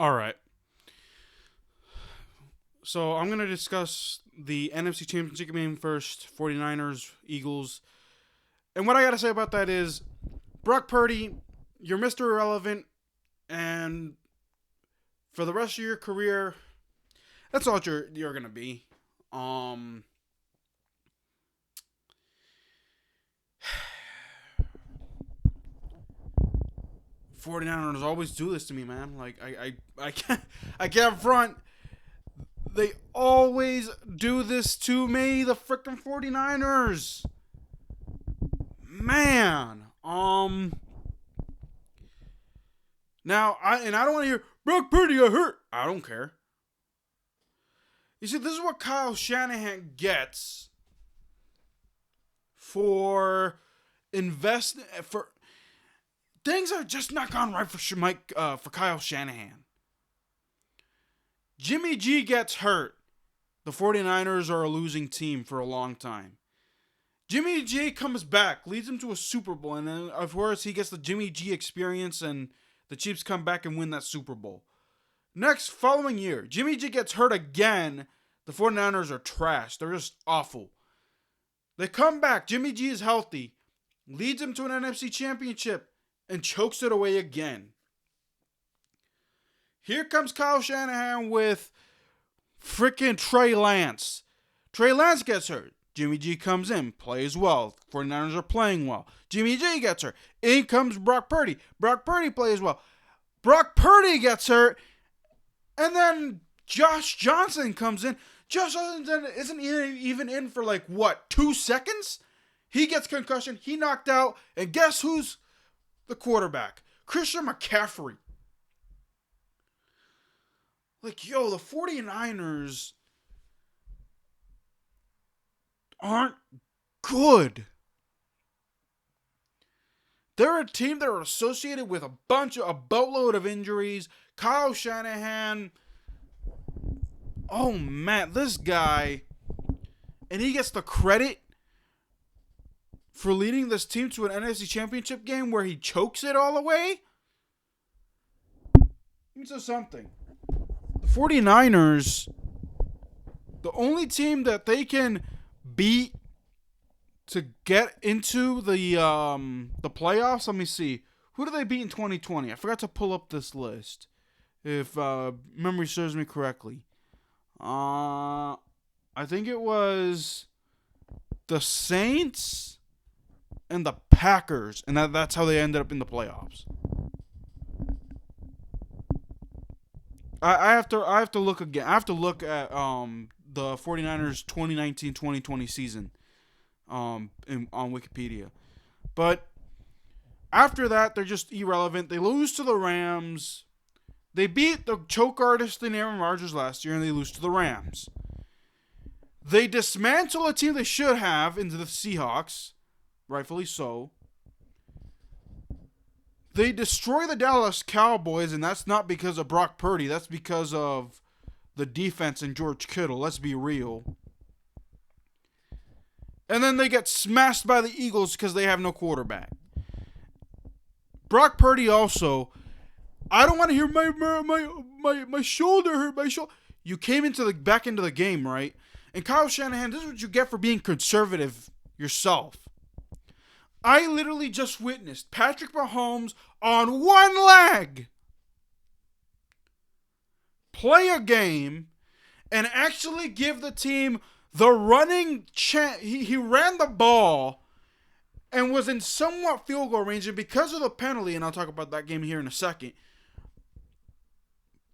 All right. So I'm going to discuss the NFC Championship game first, 49ers, Eagles. And what I got to say about that is, Brock Purdy, you're Mr. Irrelevant, and for the rest of your career, that's all you're going to be. 49ers always do this to me, man. Like I can't front. They always do this to me, the freaking 49ers. Man. Now I don't want to hear Brock Purdy got hurt. I don't care. You see, this is what Kyle Shanahan gets for for things are just not gone right for Kyle Shanahan. Jimmy G gets hurt. The 49ers are a losing team for a long time. Jimmy G comes back, leads them to a Super Bowl, and then, of course, he gets the Jimmy G experience, and the Chiefs come back and win that Super Bowl. Next, following year, Jimmy G gets hurt again. The 49ers are trash. They're just awful. They come back. Jimmy G is healthy, leads them to an NFC championship, and chokes it away again. Here comes Kyle Shanahan with freaking Trey Lance. Trey Lance gets hurt. Jimmy G comes in, plays well. 49ers are playing well. Jimmy G gets hurt. In comes Brock Purdy. Brock Purdy plays well. Brock Purdy gets hurt. And then Josh Johnson comes in. Josh Johnson isn't even in for 2 seconds? He gets concussion. He knocked out. And guess who's the quarterback? Christian McCaffrey. The 49ers aren't good. They're a team that are associated with a boatload of injuries. Kyle Shanahan, oh man, this guy, and he gets the credit for leading this team to an NFC Championship game where he chokes it all away? Let me tell you something. The 49ers, the only team that they can beat to get into the playoffs, let me see. Who did they beat in 2020? I forgot to pull up this list. If memory serves me correctly. I think it was the Saints and the Packers, and that's how they ended up in the playoffs. I have to look again. I have to look at the 49ers 2019-2020 season on Wikipedia. But after that, they're just irrelevant. They lose to the Rams. They beat the choke artist in Aaron Rodgers last year, and they lose to the Rams. They dismantle a team they should have into the Seahawks, rightfully so. They destroy the Dallas Cowboys, and that's not because of Brock Purdy. That's because of the defense and George Kittle. Let's be real. And then they get smashed by the Eagles because they have no quarterback. Brock Purdy also, I don't want to hear my shoulder hurt. My shoulder. You came back into the game, right? And Kyle Shanahan, this is what you get for being conservative yourself. I literally just witnessed Patrick Mahomes on one leg play a game and actually give the team the running chance. He ran the ball and was in somewhat field goal range, and because of the penalty, and I'll talk about that game here in a second,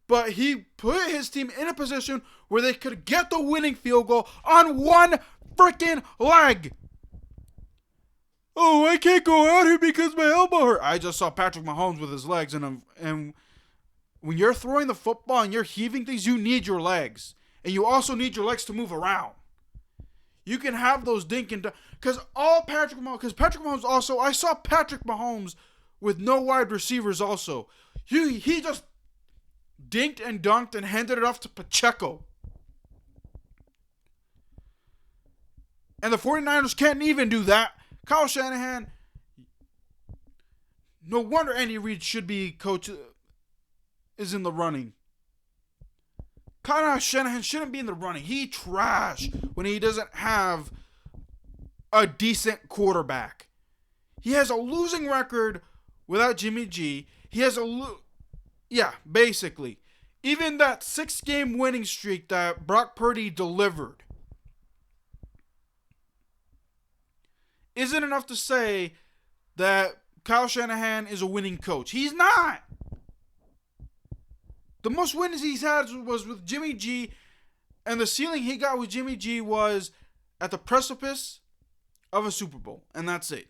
but he put his team in a position where they could get the winning field goal on one freaking leg. Oh, I can't go out here because my elbow hurt. I just saw Patrick Mahomes with his legs, and when you're throwing the football and you're heaving things, you need your legs. And you also need your legs to move around. You can have those dink and dunk. Because Patrick Mahomes also, I saw Patrick Mahomes with no wide receivers also. He just dinked and dunked and handed it off to Pacheco. And the 49ers can't even do that. Kyle Shanahan, no wonder Andy Reid should be coach. is in the running. Kyle Shanahan shouldn't be in the running. He trash when he doesn't have a decent quarterback. He has a losing record without Jimmy G. He has basically. Even that 6-game winning streak that Brock Purdy delivered isn't enough to say that Kyle Shanahan is a winning coach. He's not. The most wins he's had was with Jimmy G, and the ceiling he got with Jimmy G was at the precipice of a Super Bowl, and that's it.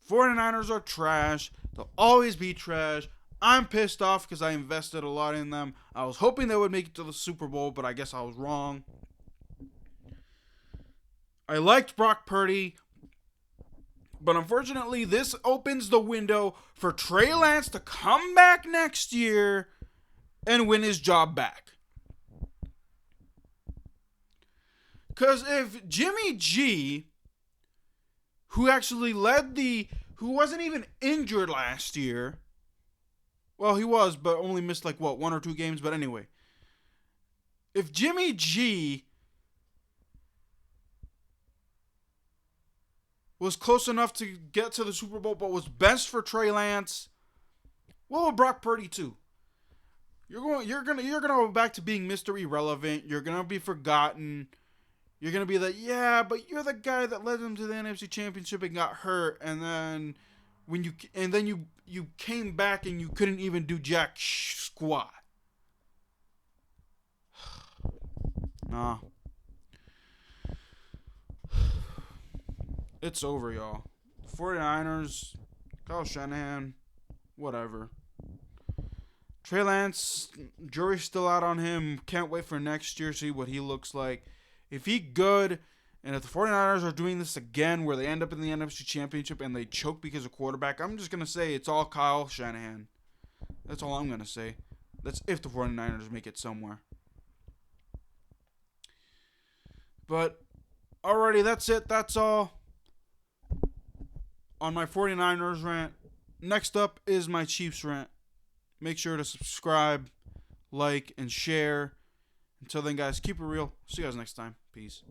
49ers are trash. They'll always be trash. I'm pissed off because I invested a lot in them. I was hoping they would make it to the Super Bowl, but I guess I was wrong. I liked Brock Purdy, but unfortunately, this opens the window for Trey Lance to come back next year and win his job back. Because if Jimmy G, who wasn't even injured last year, well, he was, but only missed 1 or 2 games, but anyway. If Jimmy G was close enough to get to the Super Bowl, but was best for Trey Lance, what would Brock Purdy too? You're gonna go back to being Mr. Irrelevant. You're gonna be forgotten. You're gonna be but you're the guy that led them to the NFC Championship and got hurt, and then you came back and you couldn't even do jack squat. Nah. It's over, y'all. 49ers, Kyle Shanahan, whatever. Trey Lance, jury's still out on him. Can't wait for next year, see what he looks like. If he good, and if the 49ers are doing this again where they end up in the NFC Championship and they choke because of quarterback, I'm just going to say it's all Kyle Shanahan. That's all I'm going to say. That's if the 49ers make it somewhere. But, alrighty, that's it. That's all on my 49ers rant. Next up is my Chiefs rant. Make sure to subscribe, like, and share. Until then, guys, keep it real. See you guys next time. Peace.